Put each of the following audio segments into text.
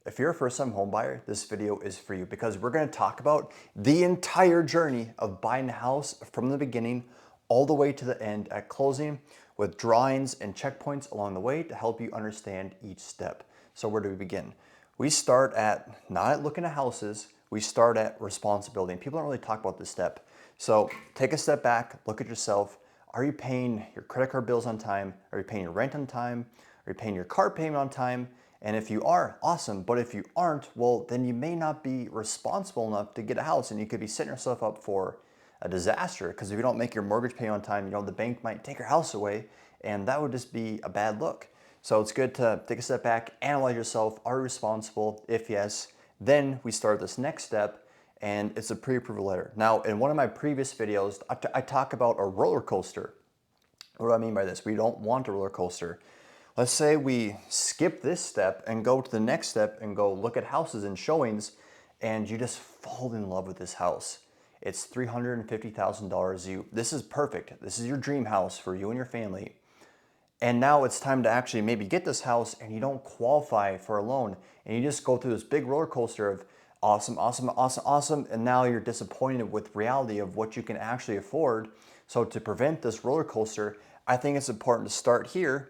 if you're a first-time home buyer, this video is for you because we're going to talk about the entire journey of buying a house from the beginning all the way to the end at closing with drawings and checkpoints along the way to help you understand each step. So where do we begin? We start at not at looking at houses, we start at responsibility. And people don't really talk about this step. So take a step back, look at yourself. Are you paying your credit card bills on time? Are you paying your rent on time? Are you paying your car payment on time? And if you are, awesome. But if you aren't, well, then you may not be responsible enough to get a house and you could be setting yourself up for a disaster because if you don't make your mortgage payment on time, the bank might take your house away and that would just be a bad look. So it's good to take a step back, analyze yourself. Are you responsible? If yes, then we start this next step and it's a pre-approval letter. Now, in one of my previous videos, I talk about a roller coaster. What do I mean by this? We don't want a roller coaster. Let's say we skip this step and go to the next step and go look at houses and showings and you just fall in love with this house. It's $350,000. This is perfect. This is your dream house for you and your family. And now it's time to actually maybe get this house and you don't qualify for a loan and you just go through this big roller coaster of awesome, awesome, awesome, awesome. And now you're disappointed with reality of what you can actually afford. So to prevent this roller coaster, I think it's important to start here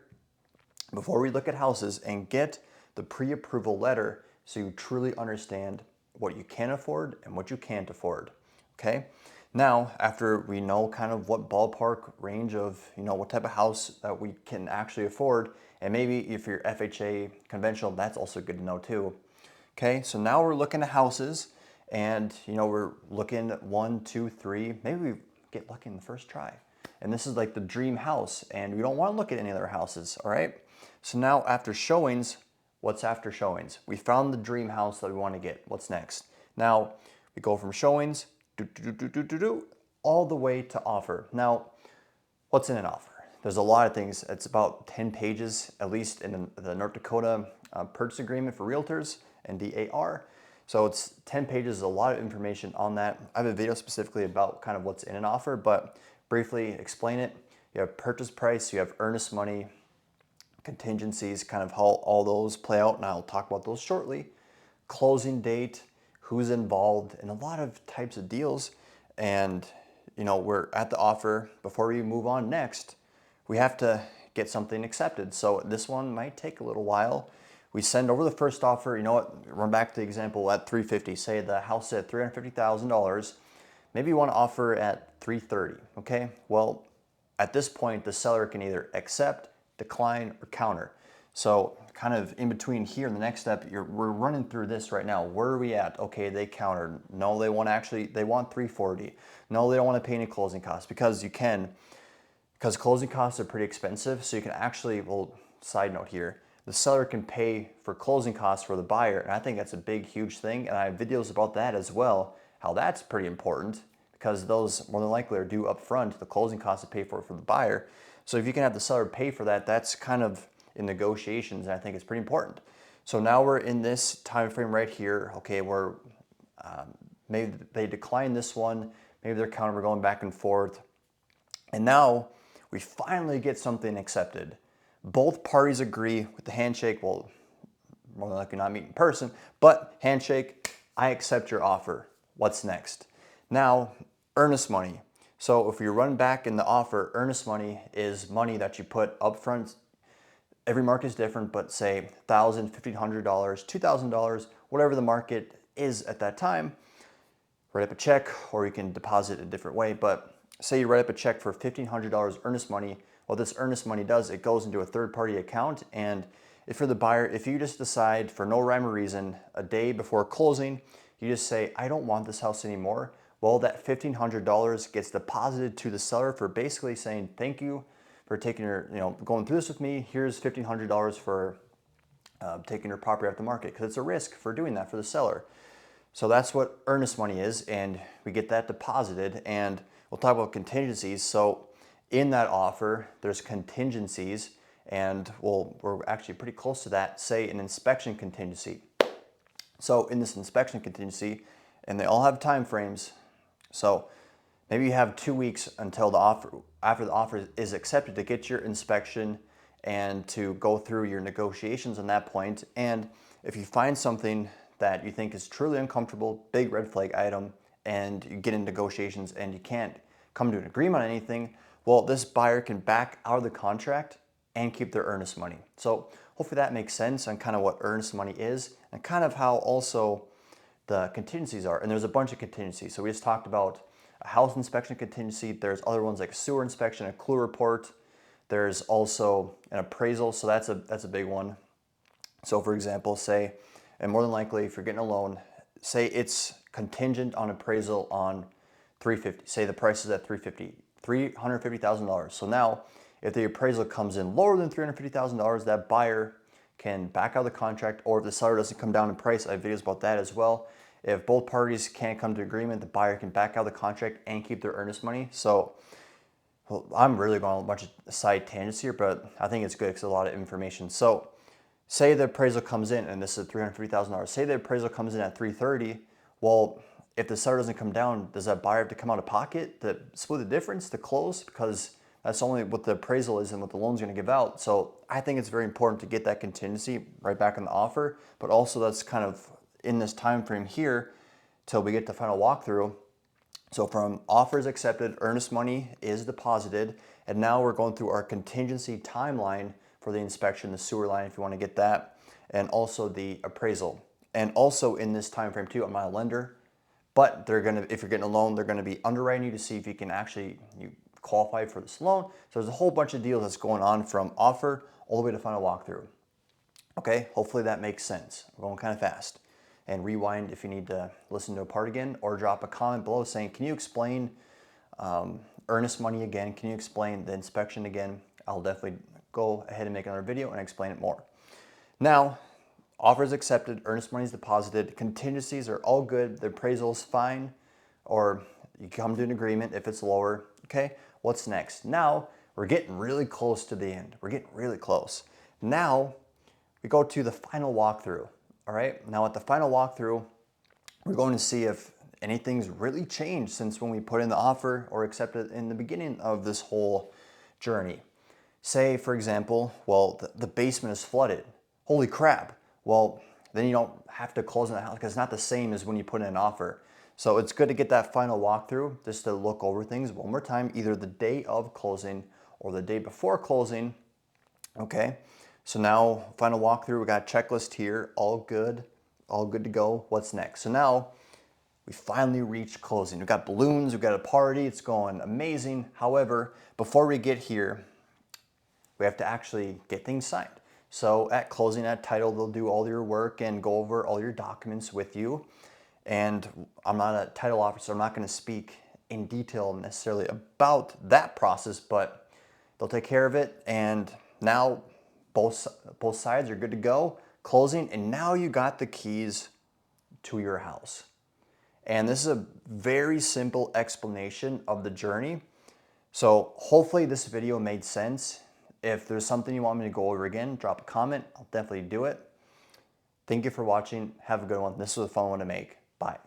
before we look at houses and get the pre-approval letter so you truly understand what you can afford and what you can't afford, okay? Now, after we know kind of what ballpark range of, what type of house that we can actually afford, and maybe if you're FHA conventional, that's also good to know too. Okay, so now we're looking at houses and, we're looking at 1, 2, 3, maybe we get lucky in the first try. And this is like the dream house and we don't want to look at any other houses, all right? So now after showings, what's after showings? We found the dream house that we want to get. What's next? Now we go from showings all the way to offer. Now, what's in an offer? There's a lot of things. It's about 10 pages, at least in the North Dakota purchase agreement for realtors and DAR. So it's 10 pages, a lot of information on that. I have a video specifically about kind of what's in an offer, but briefly explain it. You have purchase price, you have earnest money, contingencies, kind of how all those play out, and I'll talk about those shortly. Closing date, who's involved, and a lot of types of deals. And we're at the offer. Before we move on next, we have to get something accepted. So this one might take a little while. We send over the first offer. Run back to the example at $350. Say the house at $350,000. Maybe you want to offer at $330. Okay. Well, at this point, the seller can either accept, decline, or counter. So kind of in between here and the next step, we're running through this right now. Where are we at? Okay, they countered. No, they want $340. No, they don't want to pay any closing costs because closing costs are pretty expensive. So you can actually, side note here, the seller can pay for closing costs for the buyer. And I think that's a big, huge thing. And I have videos about that as well, how that's pretty important because those more than likely are due up front, the closing costs to pay for the buyer. So if you can have the seller pay for that, that's kind of in negotiations, and I think it's pretty important. So now we're in this time frame right here. Okay, maybe they decline this one, maybe they're counter, we're going back and forth. And now we finally get something accepted. Both parties agree with the handshake. Well, more than likely not meet in person, but handshake, I accept your offer. What's next? Now, earnest money. So if you run back in the offer, earnest money is money that you put up front. Every market is different, but say $1,000, $1,500, $2,000, whatever the market is at that time, write up a check, or you can deposit a different way. But say you write up a check for $1,500 earnest money. What this earnest money does, it goes into a third-party account. And if you're the buyer, if you just decide for no rhyme or reason, a day before closing, you just say, I don't want this house anymore. Well, that $1,500 gets deposited to the seller for basically saying, thank you for taking going through this with me. Here's $1,500 for taking your property off the market because it's a risk for doing that for the seller. So that's what earnest money is, and we get that deposited, and we'll talk about contingencies. So in that offer, there's contingencies, and we're actually pretty close to that, say an inspection contingency. So in this inspection contingency, and they all have time frames, so maybe you have 2 weeks until after the offer is accepted to get your inspection and to go through your negotiations on that point. And if you find something that you think is truly uncomfortable, big red flag item, and you get in negotiations and you can't come to an agreement on anything, well, this buyer can back out of the contract and keep their earnest money. So hopefully that makes sense on kind of what earnest money is and kind of how also the contingencies are. And there's a bunch of contingencies. So we just talked about a house inspection contingency. There's other ones like a sewer inspection, a clue report. There's also an appraisal. So that's a big one. So for example, say, and more than likely if you're getting a loan, say it's contingent on appraisal on 350. Say the price is at 350, $350,000. So now if the appraisal comes in lower than $350,000, that buyer can back out of the contract, or if the seller doesn't come down in price, I have videos about that as well. If both parties can't come to agreement, the buyer can back out of the contract and keep their earnest money. So well, I'm really going on a bunch of side tangents here, but I think it's good because a lot of information. So say the appraisal comes in, and this is $350,000. Say the appraisal comes in at 330. Well, if the seller doesn't come down, does that buyer have to come out of pocket to split the difference to close? Because that's only what the appraisal is and what the loan's going to give out. So I think it's very important to get that contingency right back in the offer, but also that's kind of in this time frame here till we get the final walkthrough. So from offers accepted, earnest money is deposited, and now we're going through our contingency timeline for the inspection, the sewer line if you want to get that, and also the appraisal. And also in this time frame too, I'm not a lender, but they're gonna, if you're getting a loan, they're gonna be underwriting you to see if you can actually qualify for this loan. So there's a whole bunch of deals that's going on from offer all the way to final walkthrough. Okay, hopefully that makes sense. We're going kind of fast. And rewind if you need to listen to a part again, or drop a comment below saying, can you explain earnest money again? Can you explain the inspection again? I'll definitely go ahead and make another video and explain it more. Now, offers accepted, earnest money is deposited, contingencies are all good, the appraisal is fine, or you come to an agreement if it's lower. Okay, what's next? Now, we're getting really close to the end. We're getting really close. Now, we go to the final walkthrough. All right, now at the final walkthrough, we're going to see if anything's really changed since when we put in the offer or accepted in the beginning of this whole journey. Say, for example, well, the basement is flooded. Holy crap. Well, then you don't have to close on the house because it's not the same as when you put in an offer. So it's good to get that final walkthrough just to look over things one more time, either the day of closing or the day before closing. Okay. So now, final walkthrough, we got a checklist here, all good to go. What's next? So now, we finally reach closing. We've got balloons, we've got a party, it's going amazing. However, before we get here, we have to actually get things signed. So at closing, at title, they'll do all your work and go over all your documents with you. And I'm not a title officer, I'm not gonna speak in detail necessarily about that process, but they'll take care of it. And now, both sides are good to go, closing, and now you got the keys to your house. And this is a very simple explanation of the journey. So hopefully this video made sense. If there's something you want me to go over again, drop a comment. I'll definitely do it. Thank you for watching. Have a good one. This was a fun one to make. Bye.